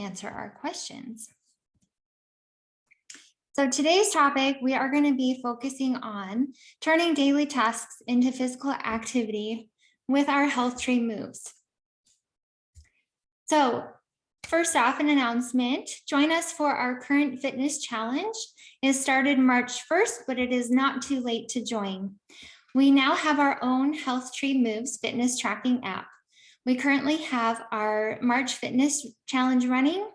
answer our questions. So today's topic, we are going to be focusing on turning daily tasks into physical activity with our HealthTree Moves. So first off, an announcement. Join us for our current fitness challenge. It started March 1st, but it is not too late to join. We now have our own HealthTree Moves fitness tracking app. We currently have our March fitness challenge running.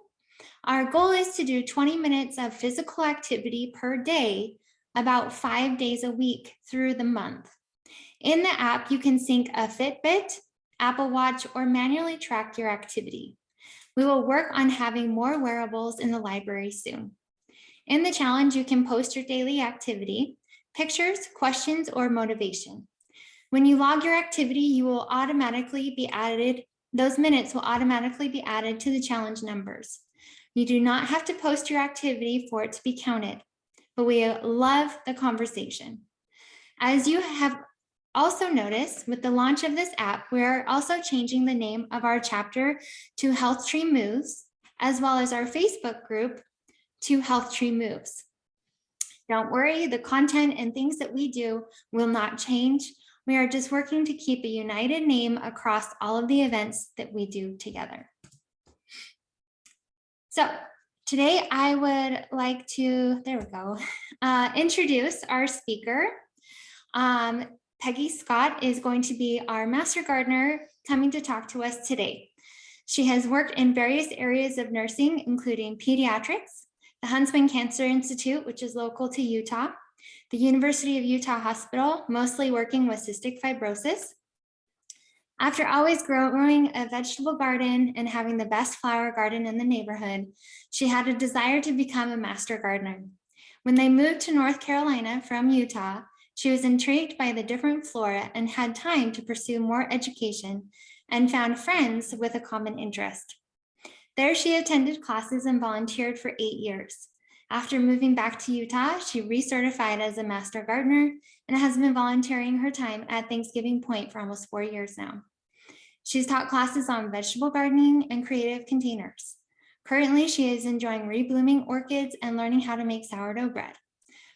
Our goal is to do 20 minutes of physical activity per day, about 5 days a week through the month. In the app, you can sync a Fitbit, Apple Watch, or manually track your activity. We will work on having more wearables in the library soon. In the challenge, you can post your daily activity, pictures, questions, or motivation. When you log your activity, you will automatically be added, those minutes will automatically be added to the challenge numbers. You do not have to post your activity for it to be counted, but we love the conversation. As you have also noticed, with the launch of this app, we are also changing the name of our chapter to HealthTree Moves, as well as our Facebook group to HealthTree Moves. Don't worry, the content and things that we do will not change. We are just working to keep a united name across all of the events that we do together. So today I would like to, introduce our speaker. Peggy Scott is going to be our Master Gardener coming to talk to us today. She has worked in various areas of nursing, including pediatrics, the Huntsman Cancer Institute, which is local to Utah, the University of Utah Hospital, mostly working with cystic fibrosis. After always growing a vegetable garden and having the best flower garden in the neighborhood, she had a desire to become a master gardener. When they moved to North Carolina from Utah, she was intrigued by the different flora and had time to pursue more education and found friends with a common interest. There she attended classes and volunteered for 8 years. After moving back to Utah, she recertified as a master gardener and has been volunteering her time at Thanksgiving Point for almost 4 years now. She's taught classes on vegetable gardening and creative containers. Currently, she is enjoying reblooming orchids and learning how to make sourdough bread.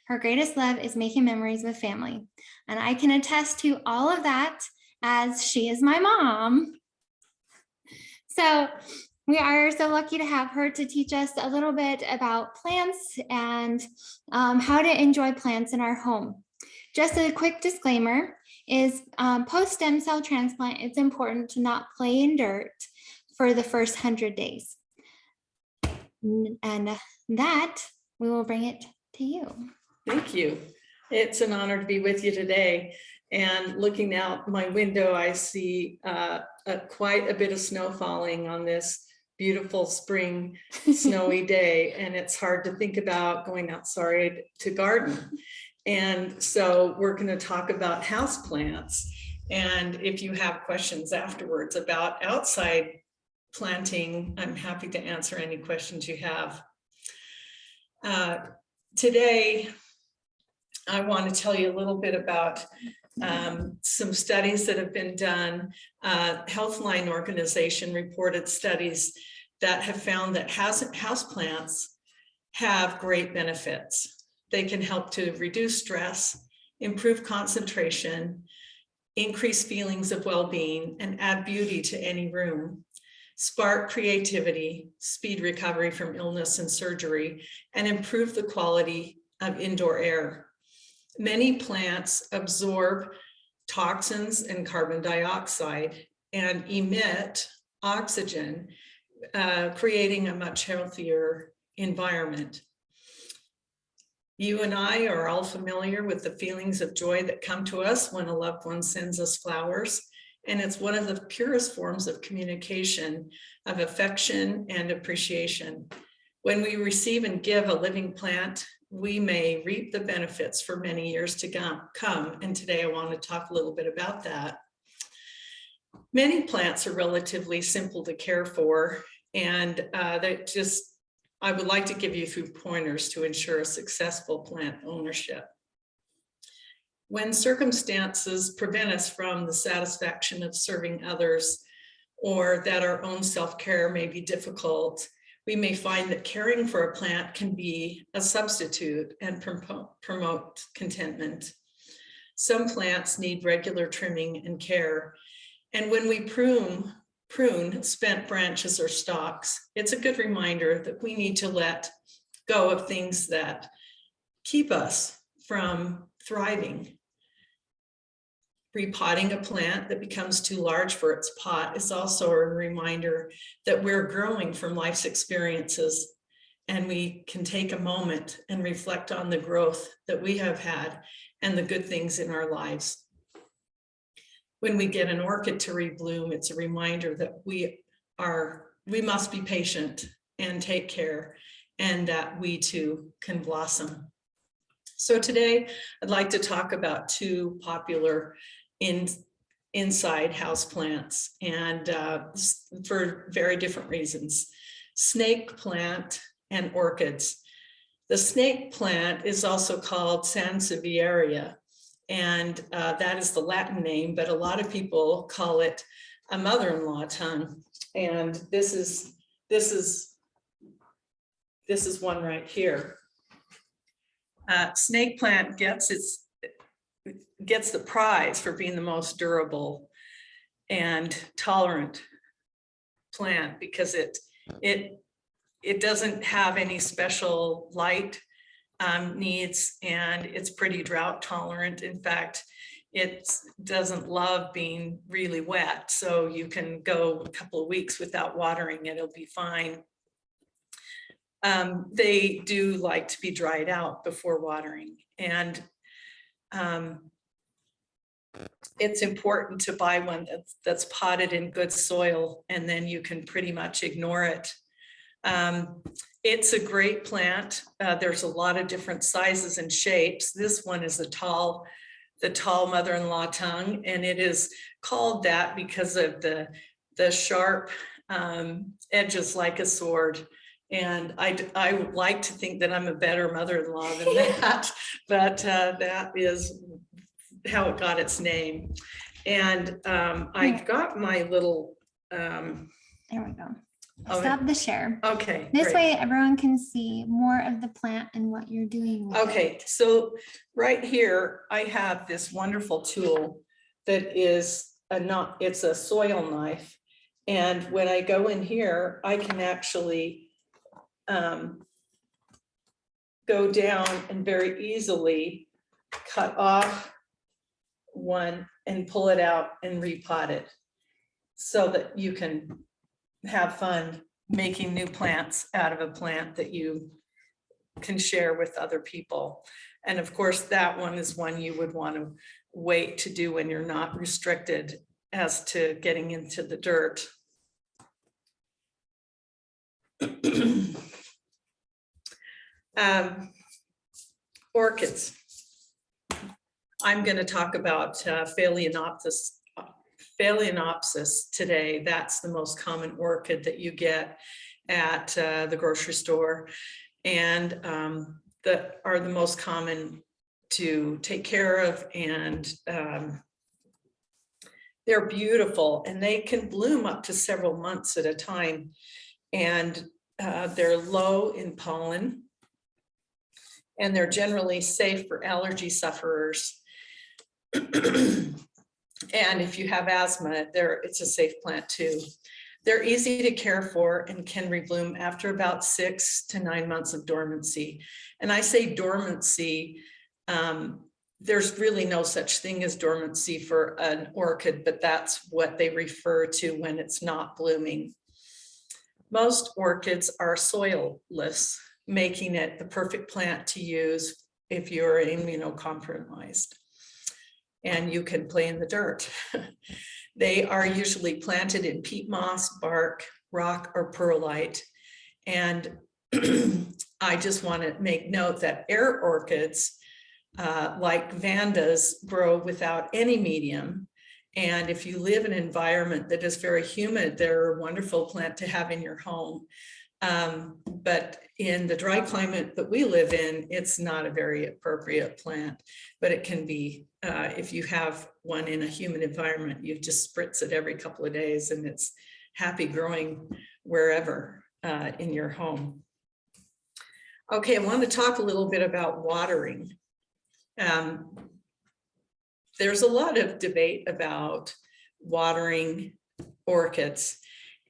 Her greatest love is making memories with family. And I can attest to all of that as she is my mom. So we are so lucky to have her to teach us a little bit about plants and how to enjoy plants in our home. Just a quick disclaimer is post-stem cell transplant, it's important to not play in dirt for the first 100 days. And that, we will bring it to you. Thank you. It's an honor to be with you today. And looking out my window, I see quite a bit of snow falling on this beautiful spring snowy day. And it's hard to think about going outside to garden. And so we're going to talk about houseplants. And if you have questions afterwards about outside planting, I'm happy to answer any questions you have. Today, I want to tell you a little bit about some studies that have been done. Healthline organization reported studies that have found that houseplants have great benefits. They can help to reduce stress, improve concentration, increase feelings of well-being, and add beauty to any room, spark creativity, speed recovery from illness and surgery, and improve the quality of indoor air. Many plants absorb toxins and carbon dioxide and emit oxygen, creating a much healthier environment. You and I are all familiar with the feelings of joy that come to us when a loved one sends us flowers, and it's one of the purest forms of communication, of affection and appreciation. When we receive and give a living plant, we may reap the benefits for many years to come. And today I want to talk a little bit about that. Many plants are relatively simple to care for, and I would like to give you a few pointers to ensure a successful plant ownership. When circumstances prevent us from the satisfaction of serving others, or that our own self-care may be difficult, we may find that caring for a plant can be a substitute and promote contentment. Some plants need regular trimming and care. And when we prune spent branches or stalks, it's a good reminder that we need to let go of things that keep us from thriving. Repotting a plant that becomes too large for its pot is also a reminder that we're growing from life's experiences, and we can take a moment and reflect on the growth that we have had and the good things in our lives. When we get an orchid to rebloom, it's a reminder that we must be patient and take care, and that we too can blossom. So today I'd like to talk about two popular inside house plants, and for very different reasons: snake plant and orchids. The snake plant is also called Sansevieria, and that is the Latin name, but a lot of people call it a mother-in-law tongue. And this is one right here. Snake plant gets the prize for being the most durable and tolerant plant because it doesn't have any special light needs, and it's pretty drought tolerant. In fact, it doesn't love being really wet, so you can go a couple of weeks without watering it, it'll be fine. They do like to be dried out before watering, and it's important to buy one that's potted in good soil, and then you can pretty much ignore it. It's a great plant. There's a lot of different sizes and shapes. This one is the tall mother-in-law tongue, and it is called that because of the sharp edges like a sword. And I would like to think that I'm a better mother-in-law than that, but that is how it got its name. And I've got my little There we go. Oh, Stop the share. Okay. This great. way everyone can see more of the plant and what you're doing with Okay, it. so right here I have this wonderful tool that is it's a soil knife, and when I go in here I can actually go down and very easily cut off one and pull it out and repot it, so that you can have fun making new plants out of a plant that you can share with other people. And of course, that one is one you would want to wait to do when you're not restricted as to getting into the dirt. Orchids. I'm going to talk about Phalaenopsis today. That's the most common orchid that you get at the grocery store, and that are the most common to take care of, and they're beautiful, and they can bloom up to several months at a time, and they're low in pollen, and they're generally safe for allergy sufferers. And if you have asthma, it's a safe plant too. They're easy to care for and can rebloom after about 6 to 9 months of dormancy. And I say dormancy, there's really no such thing as dormancy for an orchid, but that's what they refer to when it's not blooming. Most orchids are soilless, making it the perfect plant to use if you're immunocompromised and you can play in the dirt. They are usually planted in peat moss, bark, rock, or perlite. And I just want to make note that air orchids, like vandas, grow without any medium. And if you live in an environment that is very humid, they're a wonderful plant to have in your home. But in the dry climate that we live in, it's not a very appropriate plant, but it can be, if you have one in a humid environment, you just spritz it every couple of days and it's happy growing wherever. in your home. Okay, I want to talk a little bit about watering. There's a lot of debate about watering orchids,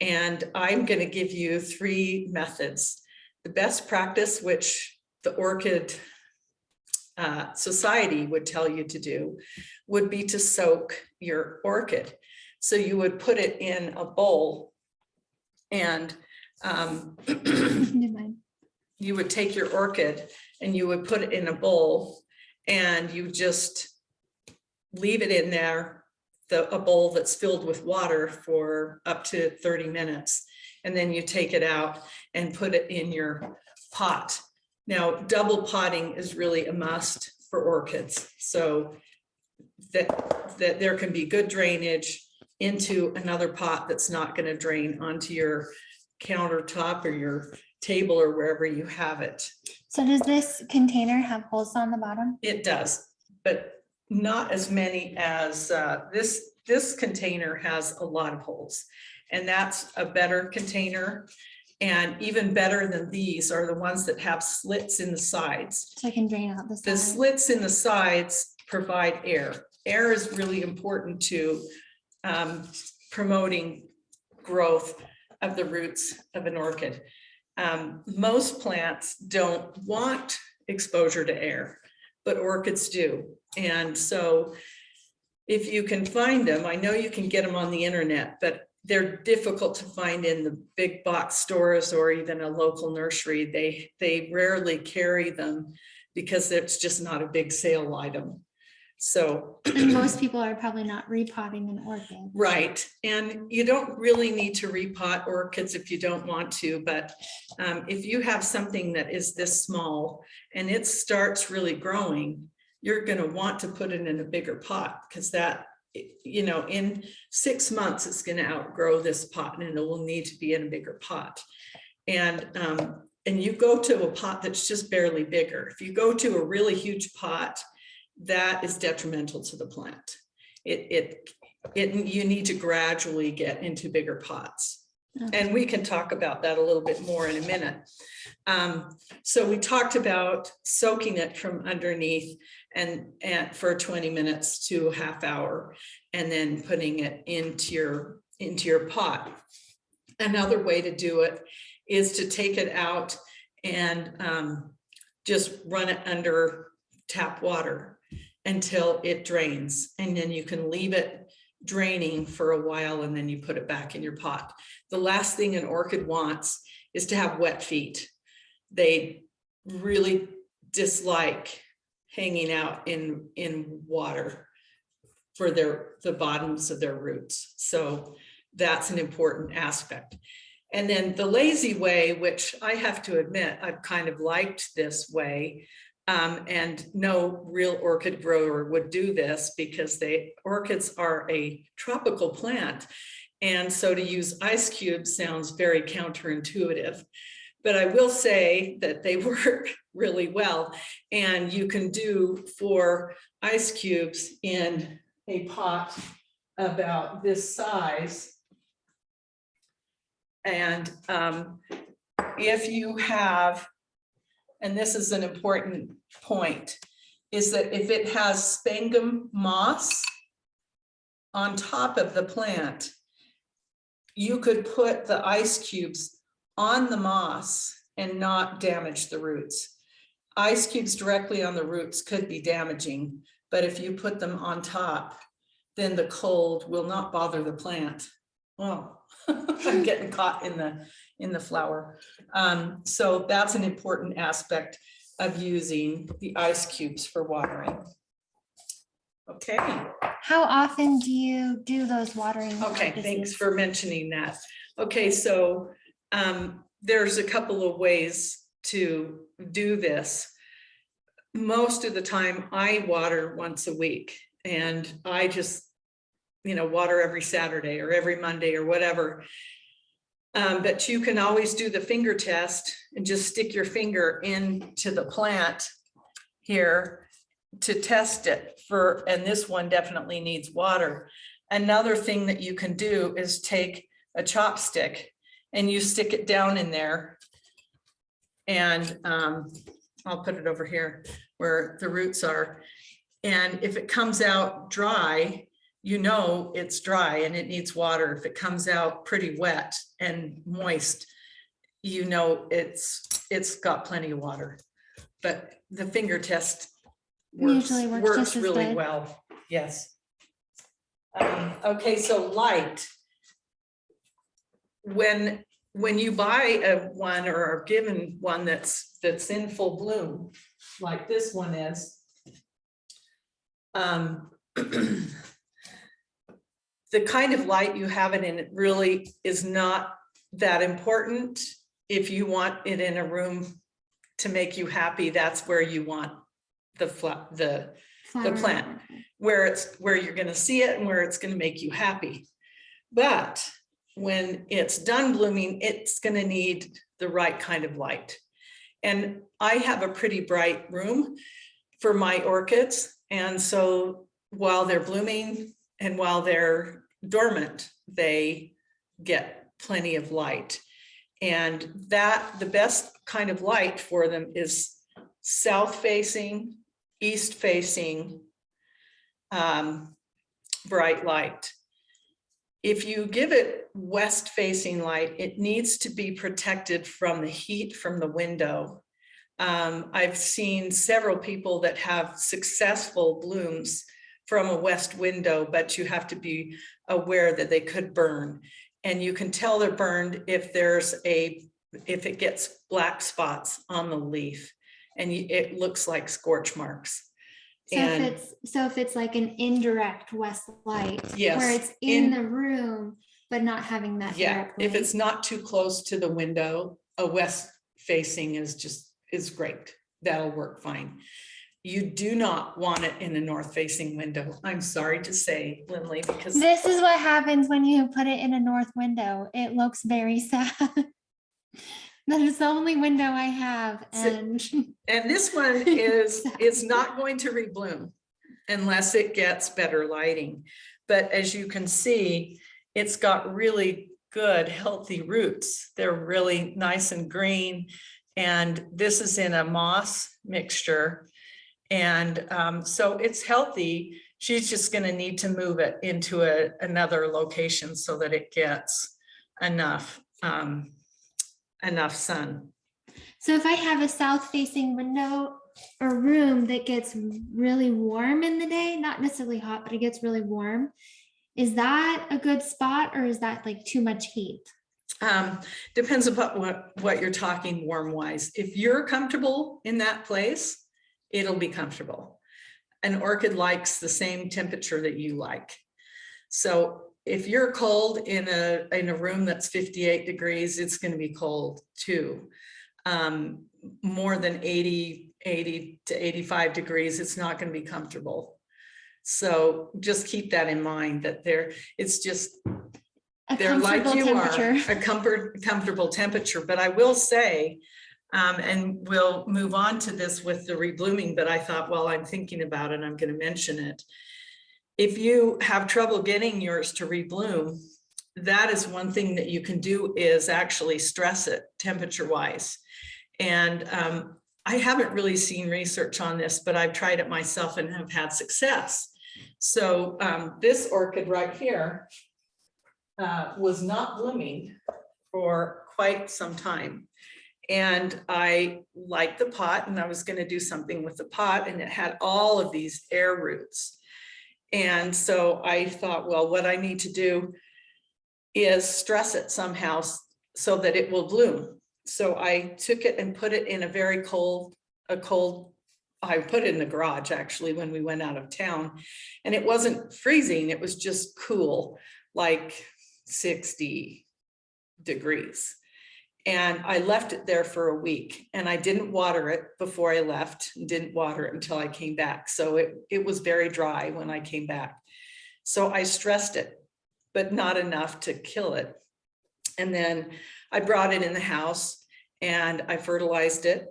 and I'm going to give you 3 methods. The best practice, which the Orchid Society would tell you to do, would be to soak your orchid. So you would put it in a bowl, and you would take your orchid and you would put it in a bowl, and you just leave it in there, a bowl that's filled with water, for up to 30 minutes. And then you take it out and put it in your pot. Now, double potting is really a must for orchids, so that there can be good drainage into another pot that's not going to drain onto your countertop or your table or wherever you have it. So does this container have holes on the bottom? It does, but not as many as this container has a lot of holes, and that's a better container. And even better than these are the ones that have slits in the sides. So I can drain out the sides. The slits in the sides provide air. Air is really important to promoting growth of the roots of an orchid. Most plants don't want exposure to air, but orchids do. And so if you can find them, I know you can get them on the internet, but they're difficult to find in the big box stores or even a local nursery. They rarely carry them because it's just not a big sale item. So and most people are probably not repotting an orchid. Right. And you don't really need to repot orchids if you don't want to, but if you have something that is this small and it starts really growing, you're going to want to put it in a bigger pot, because that, you know, in 6 months, it's going to outgrow this pot and it will need to be in a bigger pot. And you go to a pot that's just barely bigger. If you go to a really huge pot, that is detrimental to the plant. You need to gradually get into bigger pots. Okay. And we can talk about that a little bit more in a minute. So we talked about soaking it from underneath and for 20 minutes to a half hour, and then putting it into your pot. Another way to do it is to take it out and just run it under tap water until it drains, and then you can leave it draining for a while, and then you put it back in your pot. The last thing an orchid wants is to have wet feet. They really dislike hanging out in water for the bottoms of their roots. So that's an important aspect. And then the lazy way, which I have to admit, I've kind of liked this way, and no real orchid grower would do this, because orchids are a tropical plant. And so to use ice cubes sounds very counterintuitive, but I will say that they work really well. And you can do 4 ice cubes in a pot about this size. And if you have, and this is an important point, is that if it has sphagnum moss on top of the plant, you could put the ice cubes on the moss and not damage the roots. Ice cubes directly on the roots could be damaging, but if you put them on top, then the cold will not bother the plant. Well, I'm getting caught in the flower. So that's an important aspect of using the ice cubes for watering. Okay. How often do you do those watering? Okay, thanks for mentioning that. Okay, so there's a couple of ways to do this. Most of the time I water once a week, and I just, water every Saturday or every Monday or whatever. But you can always do the finger test and just stick your finger into the plant here to test it and this one definitely needs water. Another thing that you can do is take a chopstick and you stick it down in there. And I'll put it over here where the roots are. And if it comes out dry, you know it's dry and it needs water. If it comes out pretty wet and moist, you know it's got plenty of water. But the finger test Usually works just as really good. well. Yes. Okay, so light. When you buy one or are given one that's in full bloom, like this one is, the kind of light you have it in, it really is not that important. If you want it in a room to make you happy, that's where you want the plant, where you're going to see it and where it's going to make you happy. But when it's done blooming, it's going to need the right kind of light. And I have a pretty bright room for my orchids. And so while they're blooming and while they're dormant, they get plenty of light. And the best kind of light for them is south facing, east facing, bright light. If you give it west facing light, it needs to be protected from the heat from the window. I've seen several people that have successful blooms from a west window, but you have to be aware that they could burn. And you can tell they're burned if it gets black spots on the leaf and it looks like scorch marks. So if it's like an indirect west light, yes, where it's in the room, but not having that direct light. If it's not too close to the window, a west facing is great. That'll work fine. You do not want it in a north facing window. I'm sorry to say, Lindley, because this is what happens when you put it in a north window. It looks very sad. That is the only window I have. And this one is not going to rebloom unless it gets better lighting. But as you can see, it's got really good, healthy roots. They're really nice and green. And this is in a moss mixture. And so it's healthy. She's just going to need to move it into another location so that it gets enough sun. so if I have a south facing window or room that gets really warm in the day, not necessarily hot, but it gets really warm, is that a good spot or is that like too much heat? Depends upon what you're talking warm wise. If you're comfortable in that place, it'll be comfortable. An orchid likes the same temperature that you like. So if you're cold in a room that's 58 degrees, it's going to be cold too. More than 80 to 85 degrees, it's not going to be comfortable. So just keep that in mind, that it's just, they're like you are, a comfortable temperature. But I will say, and we'll move on to this with the reblooming, but I thought, while I'm thinking about it, I'm going to mention it. If you have trouble getting yours to rebloom, that is one thing that you can do, is actually stress it temperature wise. And I haven't really seen research on this, but I've tried it myself and have had success. So this orchid right here was not blooming for quite some time. And I liked the pot and I was going to do something with the pot, and it had all of these air roots. And so I thought, well, what I need to do is stress it somehow so that it will bloom. So I took it and put it in a very cold, I put it in the garage actually when we went out of town, and it wasn't freezing. It was just cool, like 60 degrees. And I left it there for a week, and I didn't water it before I left, and didn't water it until I came back. So it was very dry when I came back. So I stressed it, but not enough to kill it. And then I brought it in the house and I fertilized it.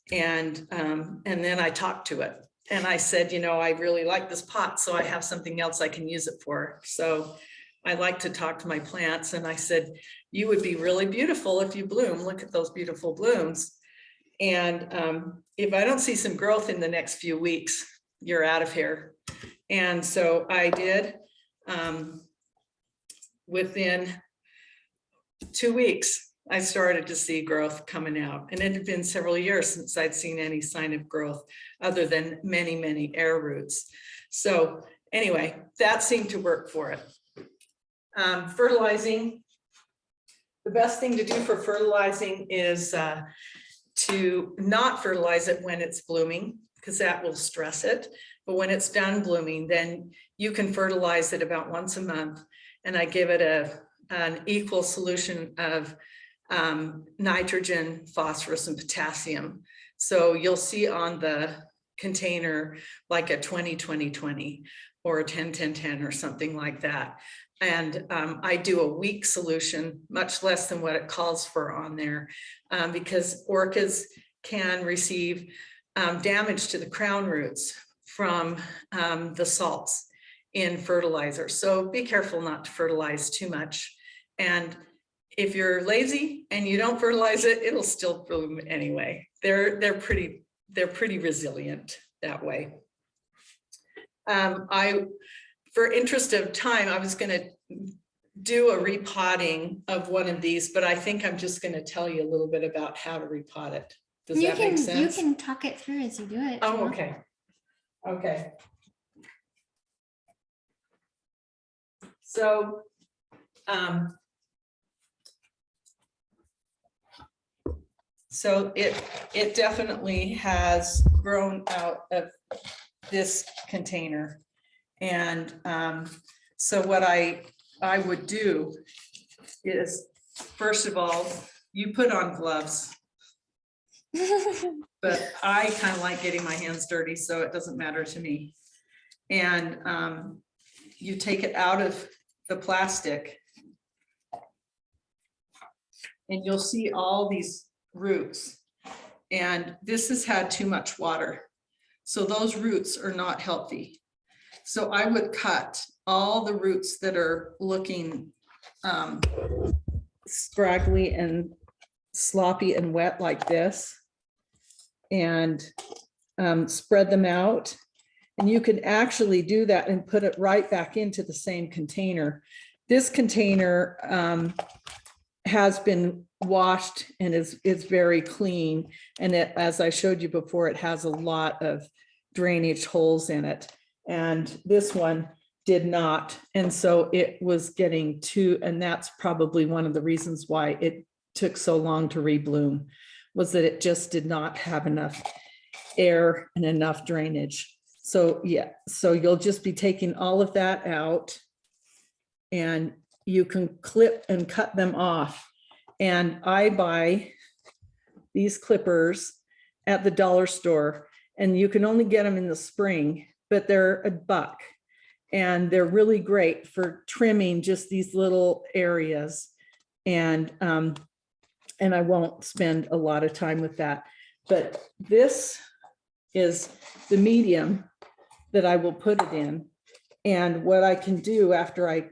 And then I talked to it and I said, you know, I really like this pot, so I have something else I can use it for. So I like to talk to my plants, and I said, you would be really beautiful if you bloom. Look at those beautiful blooms. And if I don't see some growth in the next few weeks, you're out of here. And so I did. Within 2 weeks, I started to see growth coming out. And it had been several years since I'd seen any sign of growth other than many, many air roots. So anyway, that seemed to work for it. Fertilizing. The best thing to do for fertilizing is to not fertilize it when it's blooming, because that will stress it. But when it's done blooming, then you can fertilize it about once a month. And I give it an equal solution of nitrogen, phosphorus, and potassium. So you'll see on the container like a 20-20-20 or a 10-10-10 or something like that. And I do a weak solution, much less than what it calls for on there, because orchids can receive damage to the crown roots from the salts in fertilizer. So be careful not to fertilize too much. And if you're lazy and you don't fertilize it, it'll still bloom anyway. They're pretty resilient that way. For interest of time, I was going to do a repotting of one of these, but I think I'm just going to tell you a little bit about how to repot it. Does that make sense? You can talk it through as you do it. Oh, okay. Okay. So, it definitely has grown out of this container. And so what I would do is, first of all, you put on gloves. But I kind of like getting my hands dirty, so it doesn't matter to me. And you take it out of the plastic and you'll see all these roots. And this has had too much water. So those roots are not healthy. So I would cut all the roots that are looking scraggly and sloppy and wet like this, and spread them out. And you can actually do that and put it right back into the same container. This container has been washed and is very clean. And it, as I showed you before, it has a lot of drainage holes in it. And this one did not. And so it was getting too, and that's probably one of the reasons why it took so long to rebloom, was that it just did not have enough air and enough drainage. So yeah, so you'll just be taking all of that out and you can clip and cut them off. And I buy these clippers at the dollar store, and you can only get them in the spring, but they're $1. And they're really great for trimming just these little areas. And I won't spend a lot of time with that, but this is the medium that I will put it in. And what I can do after I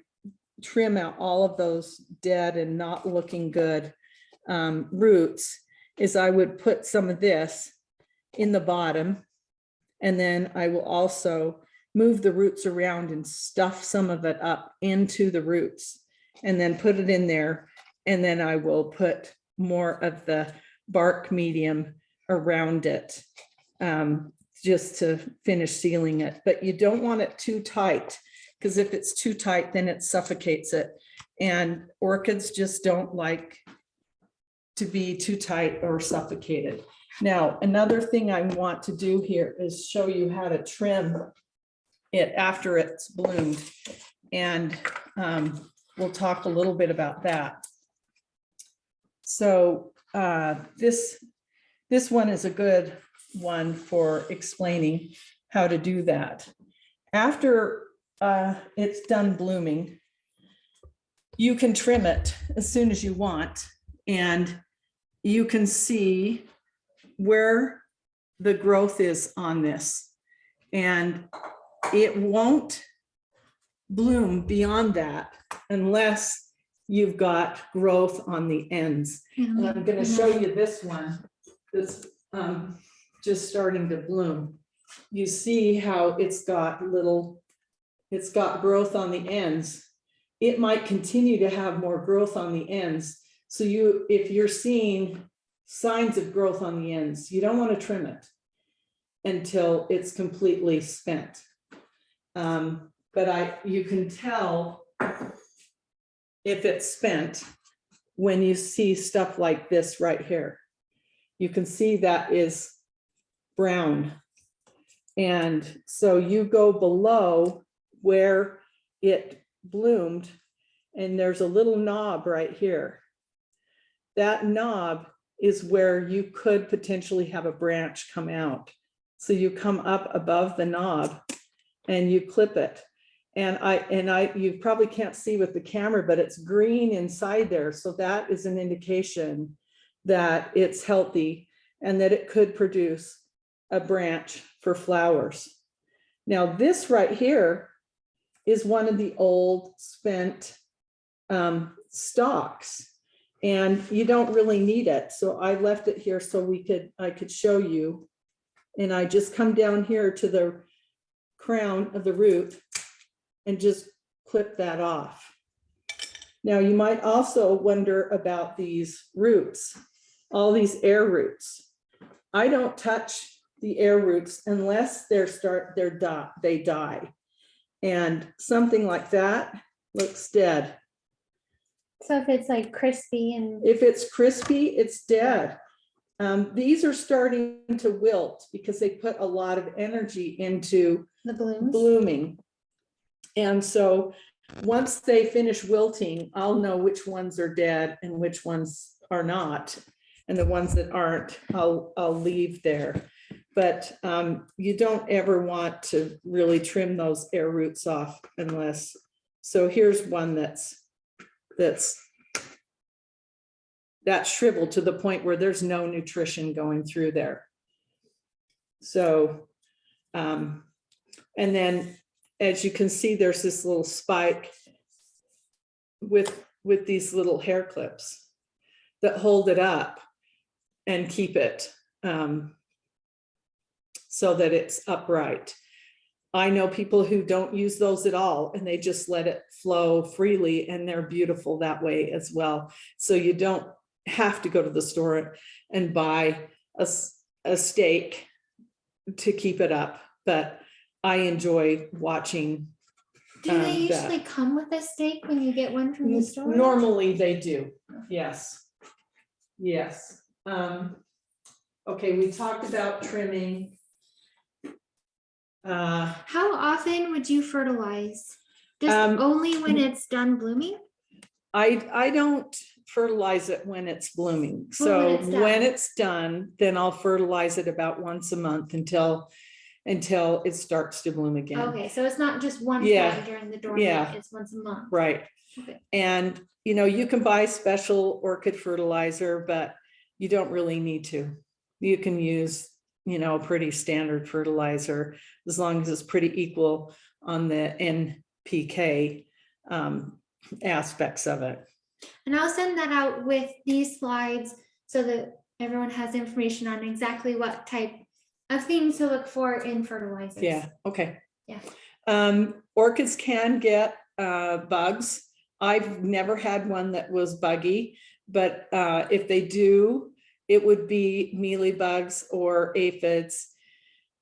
trim out all of those dead and not looking good roots is I would put some of this in the bottom, and then I will also move the roots around and stuff some of it up into the roots and then put it in there. And then I will put more of the bark medium around it just to finish sealing it. But you don't want it too tight, because if it's too tight, then it suffocates it. And orchids just don't like to be too tight or suffocated. Now, another thing I want to do here is show you how to trim it after it's bloomed. And we'll talk a little bit about that. So this one is a good one for explaining how to do that. After it's done blooming, you can trim it as soon as you want, and you can see where the growth is on this. And it won't bloom beyond that unless you've got growth on the ends. And I'm going to show you this one that's just starting to bloom. You see how it's got growth on the ends. It might continue to have more growth on the ends. So if you're seeing signs of growth on the ends, you don't want to trim it until it's completely spent. But you can tell if it's spent when you see stuff like this right here. You can see that is brown. And so you go below where it bloomed, and there's a little knob right here. That knob is where you could potentially have a branch come out. So you come up above the knob and you clip it. And you probably can't see with the camera, but it's green inside there. So that is an indication that it's healthy and that it could produce a branch for flowers. Now this right here is one of the old spent stalks, and you don't really need it. So I left it here so I could show you. And I just come down here to the crown of the root and just clip that off. Now you might also wonder about these roots, all these air roots. I don't touch the air roots unless they die. And something like that looks dead. So if it's like crispy and if it's crispy, it's dead. These are starting to wilt because they put a lot of energy into the blooms blooming. And so once they finish wilting, I'll know which ones are dead and which ones are not. And the ones that aren't, I'll leave there. But you don't ever want to really trim those air roots off unless, so here's one that's shriveled to the point where there's no nutrition going through there. So, and then as you can see, there's this little spike with these little hair clips that hold it up and keep it so that it's upright. I know people who don't use those at all and they just let it flow freely, and they're beautiful that way as well. So you don't have to go to the store and buy a stake to keep it up, but I enjoy watching. Do they usually come with a stake when you get one from the store? Normally they do. Yes. Yes. Okay, we talked about trimming. How often would you fertilize? Just only when it's done blooming? I don't fertilize it when it's blooming. So when it's done, then I'll fertilize it about once a month until it starts to bloom again. Okay, so it's not just one time during the dormant, it's once a month. Right. Okay. And you can buy special orchid fertilizer, but you don't really need to. You can use a pretty standard fertilizer as long as it's pretty equal on the NPK aspects of it. And I'll send that out with these slides so that everyone has information on exactly what type of things to look for in fertilizers. Yeah. Okay. Yeah. Orchids can get bugs. I've never had one that was buggy, but if they do, it would be mealybugs or aphids.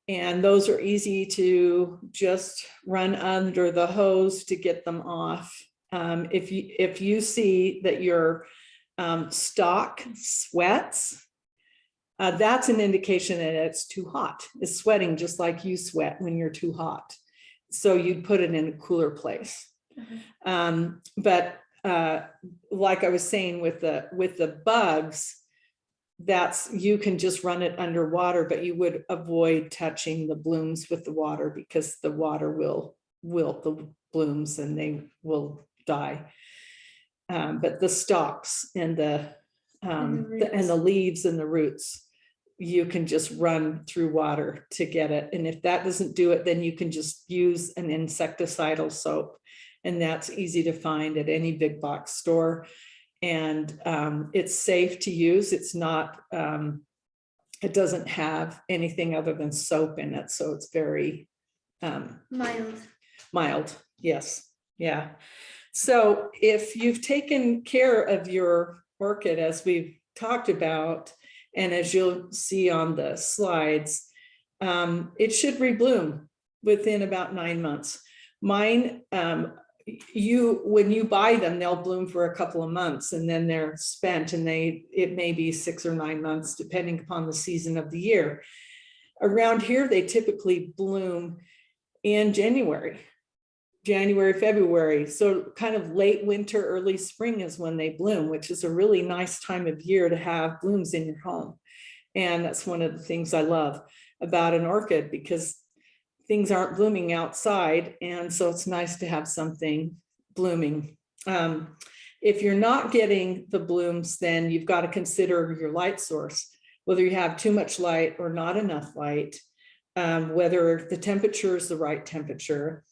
And those are easy to just run under the hose to get them off. If you see that your stalk sweats, that's an indication that it's too hot. It's sweating just like you sweat when you're too hot. So you'd put it in a cooler place. Mm-hmm. But like I was saying with the bugs, you can just run it underwater, but you would avoid touching the blooms with the water because the water will wilt the blooms and they will die. But the stalks and the leaves and the roots, you can just run through water to get it. And if that doesn't do it, then you can just use an insecticidal soap and that's easy to find at any big box store. And it's safe to use. It's not, it doesn't have anything other than soap in it. So it's very mild. Yes. Yeah. So if you've taken care of your orchid, as we've talked about, and as you'll see on the slides, it should rebloom within about 9 months. Mine, when you buy them, they'll bloom for a couple of months and then they're spent, and it may be 6 or 9 months depending upon the season of the year. Around here, they typically bloom in January, February. So kind of late winter, early spring is when they bloom, which is a really nice time of year to have blooms in your home. And that's one of the things I love about an orchid, because things aren't blooming outside. And so it's nice to have something blooming. If you're not getting the blooms, then you've got to consider your light source, whether you have too much light or not enough light, whether the temperature is the right temperature.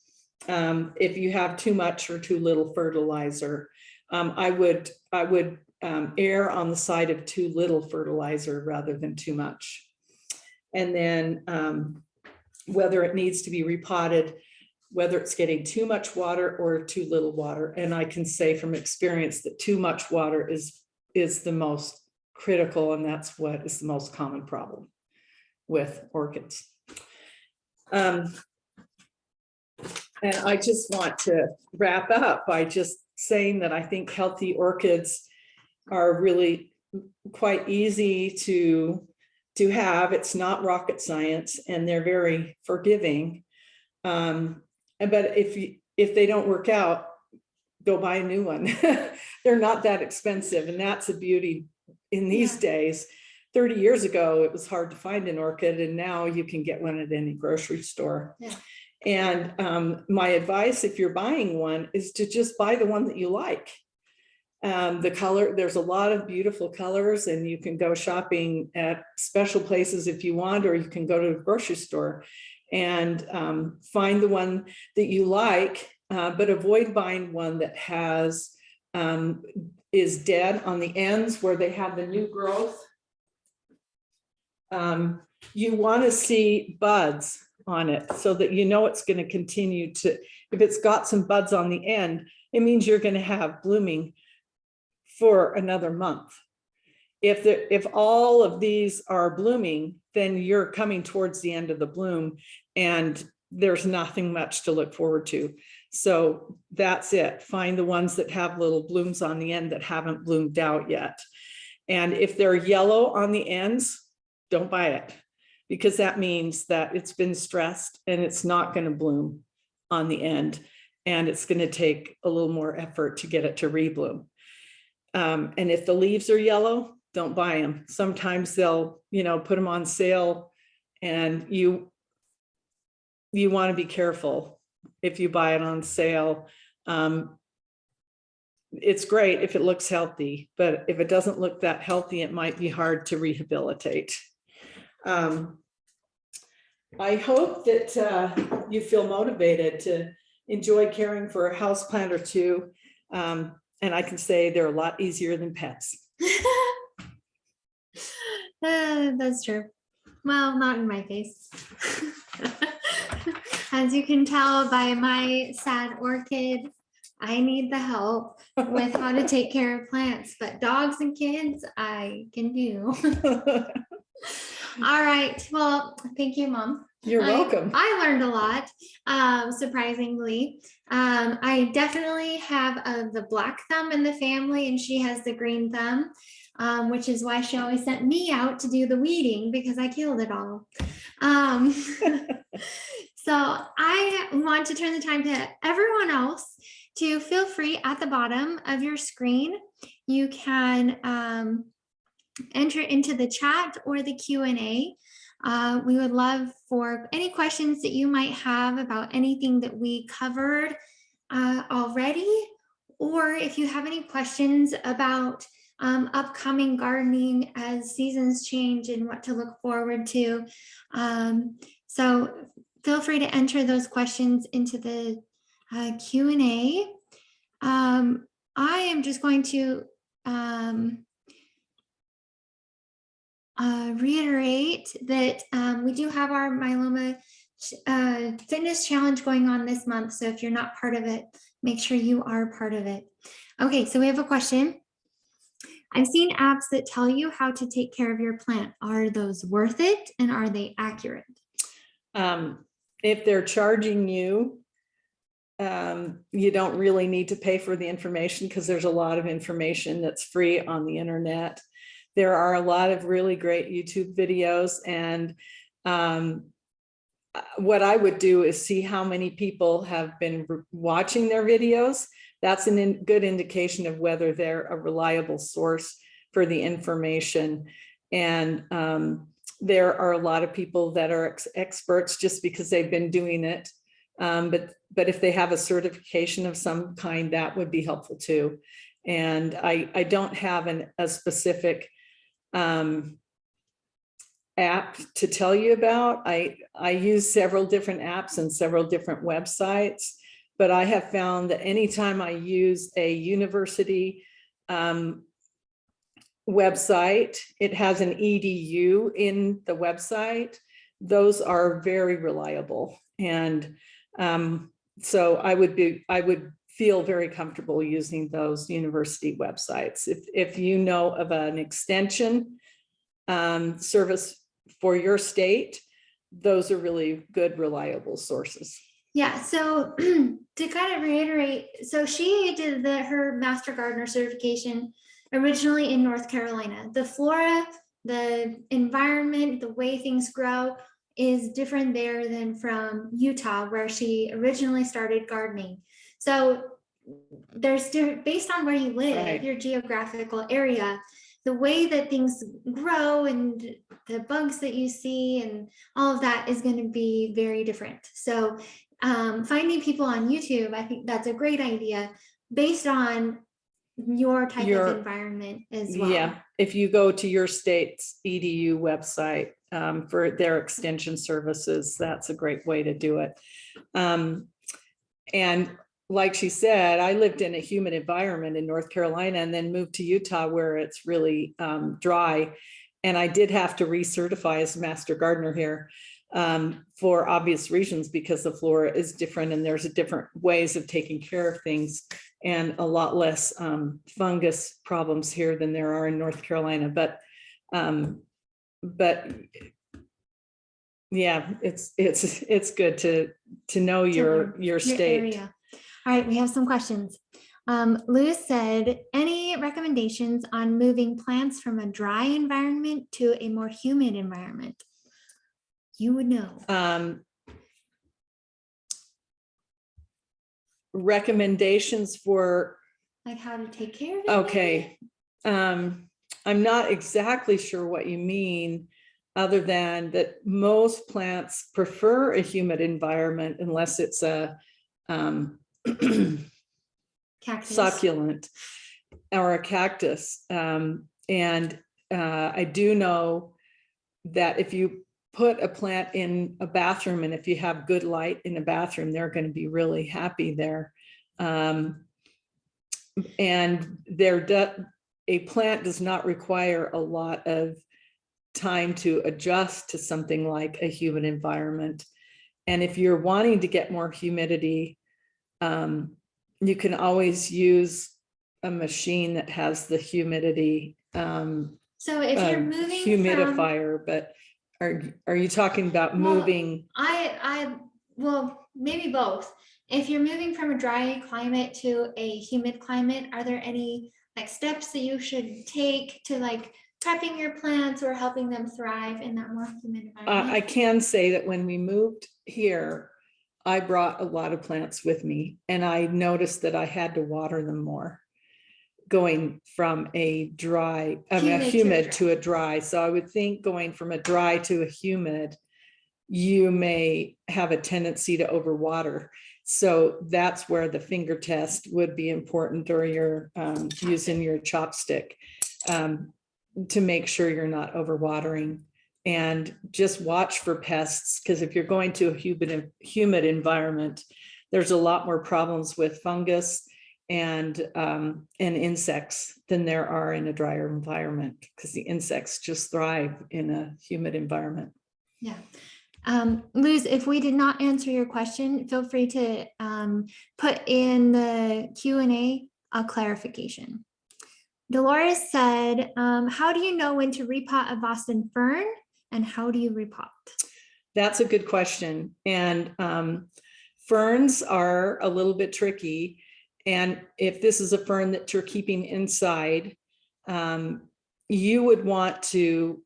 If you have too much or too little fertilizer, I would err on the side of too little fertilizer rather than too much. And then whether it needs to be repotted, whether it's getting too much water or too little water. And I can say from experience that too much water is the most critical, and that's what is the most common problem with orchids. And I just want to wrap up by just saying that I think healthy orchids are really quite easy to have. It's not rocket science, and they're very forgiving. But if they don't work out, go buy a new one. They're not that expensive, and that's a beauty in these days. 30 years ago, it was hard to find an orchid, and now you can get one at any grocery store. Yeah. And my advice, if you're buying one, is to just buy the one that you like. The color, there's a lot of beautiful colors, and you can go shopping at special places if you want, or you can go to a grocery store and find the one that you like, but avoid buying one that is dead on the ends where they have the new growth. You want to see buds on it so that you know it's going to continue to, if it's got some buds on the end, it means you're going to have blooming for another month. If all of these are blooming, then you're coming towards the end of the bloom and there's nothing much to look forward to. So that's it. Find the ones that have little blooms on the end that haven't bloomed out yet. And if they're yellow on the ends, don't buy it, because that means that it's been stressed and it's not going to bloom on the end. And it's going to take a little more effort to get it to rebloom. And if the leaves are yellow, don't buy them. Sometimes they'll, put them on sale, and you want to be careful if you buy it on sale. It's great if it looks healthy, but if it doesn't look that healthy, it might be hard to rehabilitate. I hope that you feel motivated to enjoy caring for a houseplant or two. And I can say they're a lot easier than pets. That's true. Well, not in my case. As you can tell by my sad orchid, I need the help with how to take care of plants, but dogs and kids, I can do. All right. Well, thank you, Mom. You're welcome. I learned a lot, surprisingly. I definitely have the black thumb in the family, and she has the green thumb, which is why she always sent me out to do the weeding, because I killed it all. So I want to turn the time to everyone else to feel free at the bottom of your screen. You can enter into the chat or the Q&A. We would love for any questions that you might have about anything that we covered already, or if you have any questions about upcoming gardening as seasons change and what to look forward to. So feel free to enter those questions into the Q&A. I am just going to reiterate that we do have our myeloma fitness challenge going on this month. So if you're not part of it, make sure you are part of it. Okay, so we have a question. I've seen apps that tell you how to take care of your plant. Are those worth it and are they accurate? If they're charging you, you don't really need to pay for the information because there's a lot of information that's free on the internet. There are a lot of really great YouTube videos, and what I would do is see how many people have been watching their videos. That's a good indication of whether they're a reliable source for the information. And there are a lot of people that are experts just because they've been doing it. But if they have a certification of some kind, that would be helpful too. And I don't have a specific app to tell you about. I use several different apps and several different websites, but I have found that anytime I use a university website, it has an edu in the website. Those are very reliable. And so I would feel very comfortable using those university websites. If you know of an extension service for your state, those are really good, reliable sources. Yeah, so to kind of reiterate, so she did her Master Gardener certification originally in North Carolina. The flora, the environment, the way things grow is different there than from Utah, where she originally started gardening. So there's based on where you live, Right. Your geographical area, the way that things grow and the bugs that you see and all of that is going to be very different. So finding people on YouTube, I think that's a great idea based on your type of environment as well. Yeah, if you go to your state's edu website for their extension services, that's a great way to do it. And like she said, I lived in a humid environment in North Carolina and then moved to Utah where it's really dry. And I did have to recertify as a master gardener here for obvious reasons, because the flora is different and there's different ways of taking care of things and a lot less fungus problems here than there are in North Carolina. But yeah, it's good to know your state. Area. All right, we have some questions. Lewis said, any recommendations on moving plants from a dry environment to a more humid environment? You would know. Recommendations for like how to take care of it? Okay. I'm not exactly sure what you mean, other than that most plants prefer a humid environment unless it's a Cactus. Succulent or a cactus. I do know that if you put a plant in a bathroom and if you have good light in a bathroom, they're going to be really happy there. And a plant does not require a lot of time to adjust to something like a humid environment. And if you're wanting to get more humidity, you can always use a machine that has the humidity so if you're moving humidifier, but are you talking about moving? Well, maybe both. If you're moving from a dry climate to a humid climate, are there any like steps that you should take to like prepping your plants or helping them thrive in that more humid environment? I can say that when we moved here, I brought a lot of plants with me and I noticed that I had to water them more going from a humid to a dry. So I would think going from a dry to a humid, you may have a tendency to overwater. So that's where the finger test would be important, or you're using your chopstick to make sure you're not overwatering. And just watch for pests, because if you're going to a humid environment, there's a lot more problems with fungus and insects than there are in a drier environment, because the insects just thrive in a humid environment. Yeah. Luz, if we did not answer your question, feel free to put in the Q&A a clarification. Dolores said, how do you know when to repot a Boston fern, and how do you repot? That's a good question. And ferns are a little bit tricky. And if this is a fern that you're keeping inside, you would want to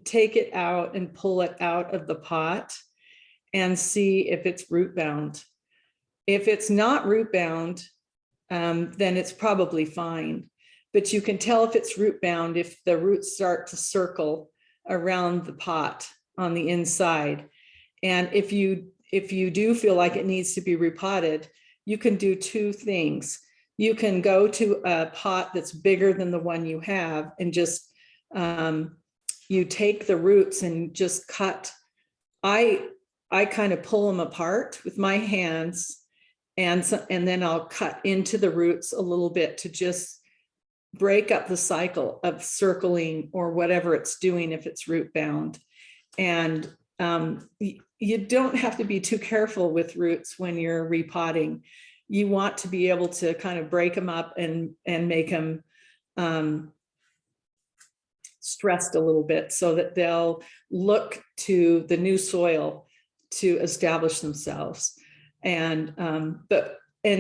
take it out and pull it out of the pot and see if it's root bound. If it's not root bound, then it's probably fine. But you can tell if it's root bound if the roots start to circle around the pot on the inside. And if you do feel like it needs to be repotted, you can do two things. You can go to a pot that's bigger than the one you have and just you take the roots and just cut. I kind of pull them apart with my hands, and then I'll cut into the roots a little bit to just break up the cycle of circling or whatever it's doing if it's root bound. And you don't have to be too careful with roots when you're repotting. You want to be able to kind of break them up and make them stressed a little bit so that they'll look to the new soil to establish themselves. And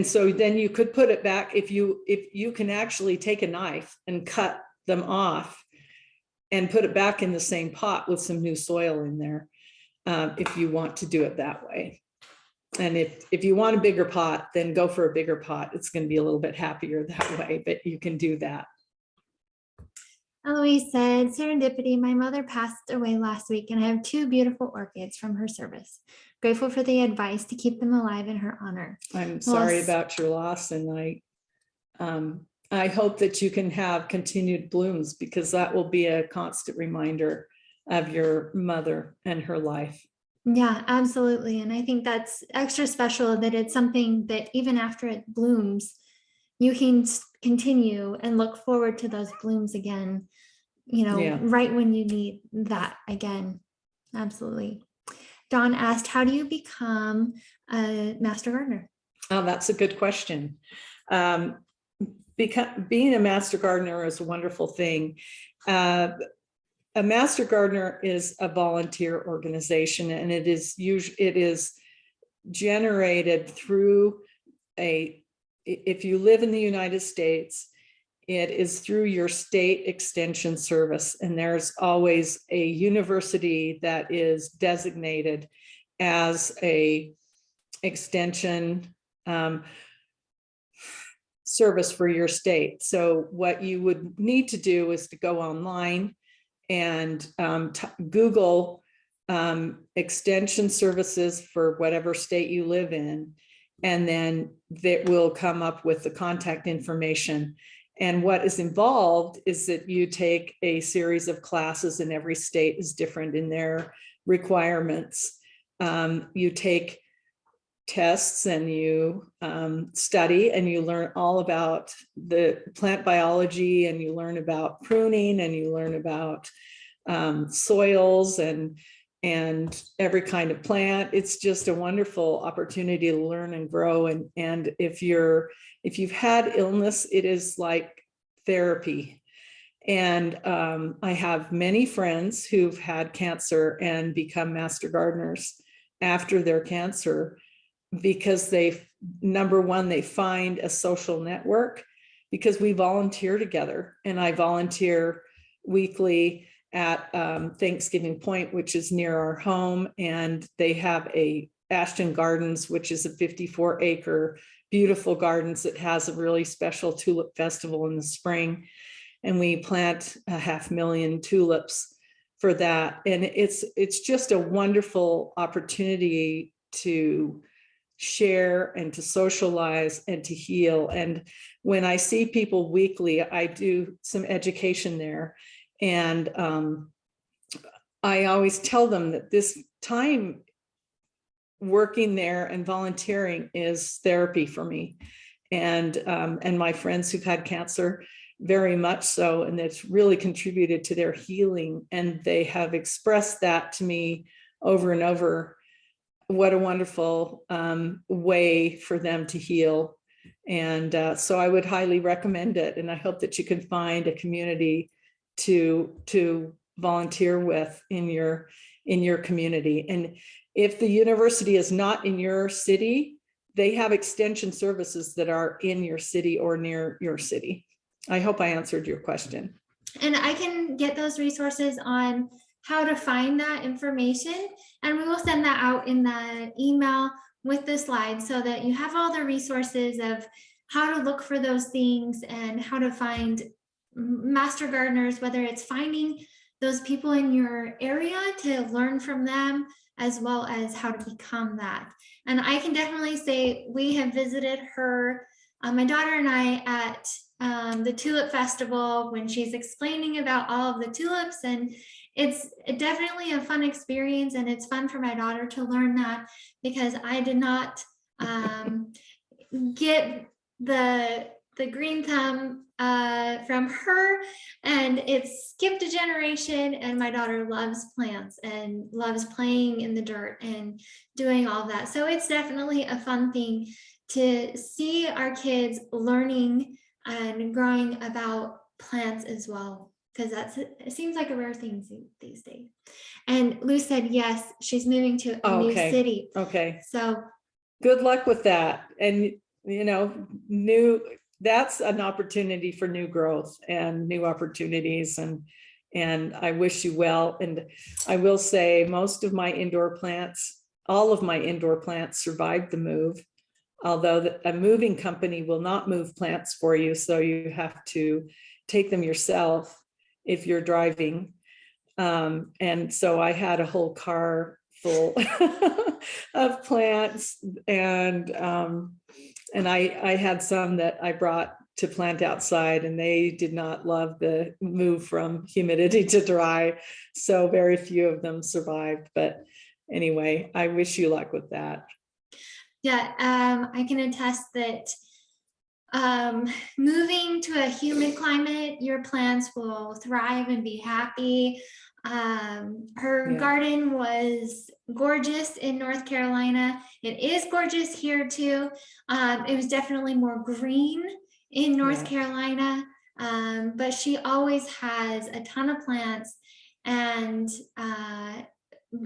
so then you could put it back if you can actually take a knife and cut them off and put it back in the same pot with some new soil in there, if you want to do it that way. And if you want a bigger pot, then go for a bigger pot. It's going to be a little bit happier that way, but you can do that. Eloise said, serendipity, my mother passed away last week and I have 2 beautiful orchids from her service. Grateful for the advice to keep them alive in her honor. I'm sorry about your loss, and I hope that you can have continued blooms, because that will be a constant reminder of your mother and her life. Yeah, absolutely. And I think that's extra special that it's something that even after it blooms, you can continue and look forward to those blooms again, right when you need that again. Absolutely. Dawn asked, how do you become a master gardener? Oh, that's a good question. Being a master gardener is a wonderful thing. A master gardener is a volunteer organization, and it is generated through if you live in the United States, it is through your state extension service, and there's always a university that is designated as a extension service for your state. So what you would need to do is to go online and Google extension services for whatever state you live in, and then that will come up with the contact information. And what is involved is that you take a series of classes, and every state is different in their requirements. You take tests and you study, and you learn all about the plant biology, and you learn about pruning, and you learn about soils and every kind of plant. It's just a wonderful opportunity to learn and grow. And if you've had illness, it is like therapy. And I have many friends who've had cancer and become master gardeners after their cancer, because number one, they find a social network, because we volunteer together. And I volunteer weekly at Thanksgiving Point, which is near our home. And they have a Ashton Gardens, which is a 54-acre beautiful gardens that has a really special tulip festival in the spring. And we plant 500,000 tulips for that. And it's just a wonderful opportunity to share and to socialize and to heal. And when I see people weekly, I do some education there. And I always tell them that this time working there and volunteering is therapy for me. And my friends who've had cancer, very much so, and it's really contributed to their healing. And they have expressed that to me over and over. What a wonderful way for them to heal. And so I would highly recommend it. And I hope that you can find a community to volunteer with in your community. And if the university is not in your city, they have extension services that are in your city or near your city. I hope I answered your question. And I can get those resources on how to find that information, and we will send that out in the email with the slides so that you have all the resources of how to look for those things and how to find master gardeners, whether it's finding those people in your area to learn from them, as well as how to become that. And I can definitely say we have visited her, my daughter and I, at the Tulip Festival when she's explaining about all of the tulips, and it's definitely a fun experience, and it's fun for my daughter to learn that, because I did not get the green thumb from her, and it skipped a generation, and my daughter loves plants and loves playing in the dirt and doing all that. So it's definitely a fun thing to see our kids learning and growing about plants as well, because it seems like a rare thing these days. And Lou said yes, she's moving to a new city. Okay. So good luck with that. And that's an opportunity for new growth and new opportunities, and I wish you well. And I will say most of my indoor plants, all of my indoor plants survived the move, although a moving company will not move plants for you, so you have to take them yourself if you're driving. And so I had a whole car full of plants, and I had some that I brought to plant outside, and they did not love the move from humidity to dry. So very few of them survived. But anyway, I wish you luck with that. Yeah, I can attest that moving to a humid climate, your plants will thrive and be happy. Her garden was gorgeous in North Carolina. It is gorgeous here too. It was definitely more green in North Carolina, but she always has a ton of plants. And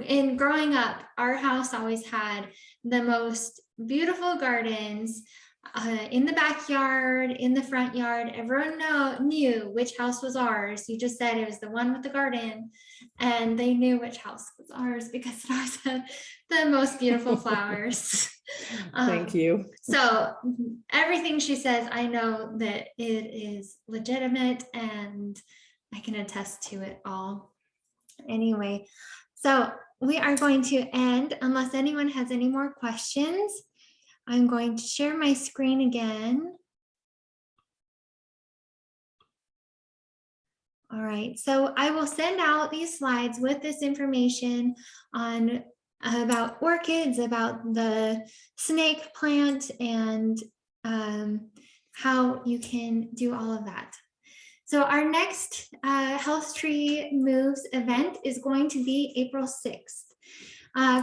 in growing up, our house always had the most beautiful gardens. In the backyard, in the front yard, everyone knew which house was ours. You just said it was the one with the garden, and they knew which house was ours because it always had the most beautiful flowers. Thank you. So everything she says, I know that it is legitimate, and I can attest to it all. Anyway, so we are going to end unless anyone has any more questions. I'm going to share my screen again. All right, so I will send out these slides with this information on about orchids, about the snake plant, and how you can do all of that. So our next HealthTree Moves event is going to be April 6th.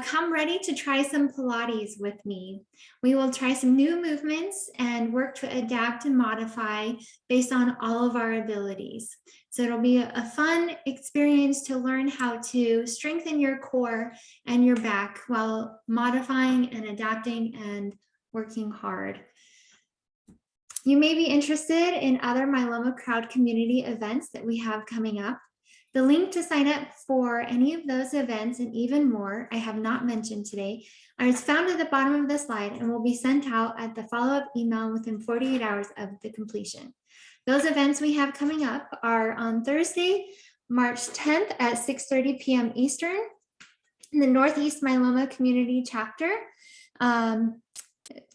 Come ready to try some Pilates with me. We will try some new movements and work to adapt and modify based on all of our abilities. So it'll be a fun experience to learn how to strengthen your core and your back while modifying and adapting and working hard. You may be interested in other Myeloma Crowd community events that we have coming up. The link to sign up for any of those events and even more I have not mentioned today is found at the bottom of the slide and will be sent out at the follow-up email within 48 hours of the completion. Those events we have coming up are on Thursday, March 10th at 6:30 p.m. Eastern in the Northeast Myeloma Community Chapter.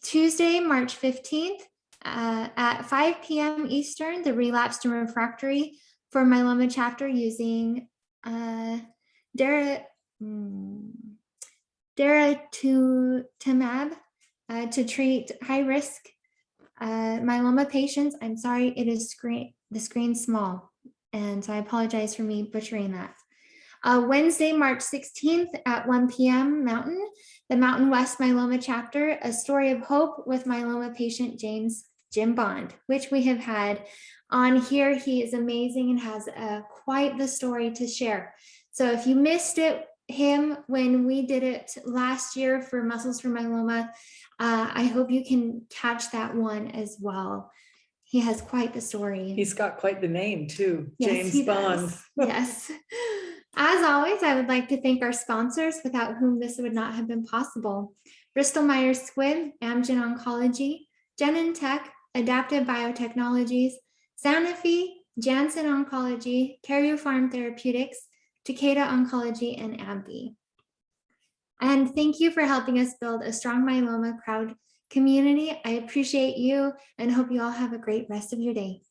Tuesday, March 15th at 5 p.m. Eastern, the Relapsed and Refractory for Myeloma chapter using daratumumab to treat high-risk myeloma patients. I'm sorry, it is the screen's small, and so I apologize for me butchering that. Wednesday, March 16th at 1 p.m. Mountain, the Mountain West Myeloma Chapter, A Story of Hope with myeloma patient Jim Bond, which we have had on here. He is amazing and has quite the story to share. So if you missed him when we did it last year for Muscles for Myeloma, I hope you can catch that one as well. He has quite the story. He's got quite the name too, Yes, James he Bond. does. Yes. As always, I would like to thank our sponsors without whom this would not have been possible. Bristol Myers Squibb, Amgen Oncology, Genentech, Adaptive Biotechnologies, Sanofi, Janssen Oncology, Karyopharm Therapeutics, Takeda Oncology, and AbbVie. And thank you for helping us build a strong myeloma crowd community. I appreciate you and hope you all have a great rest of your day.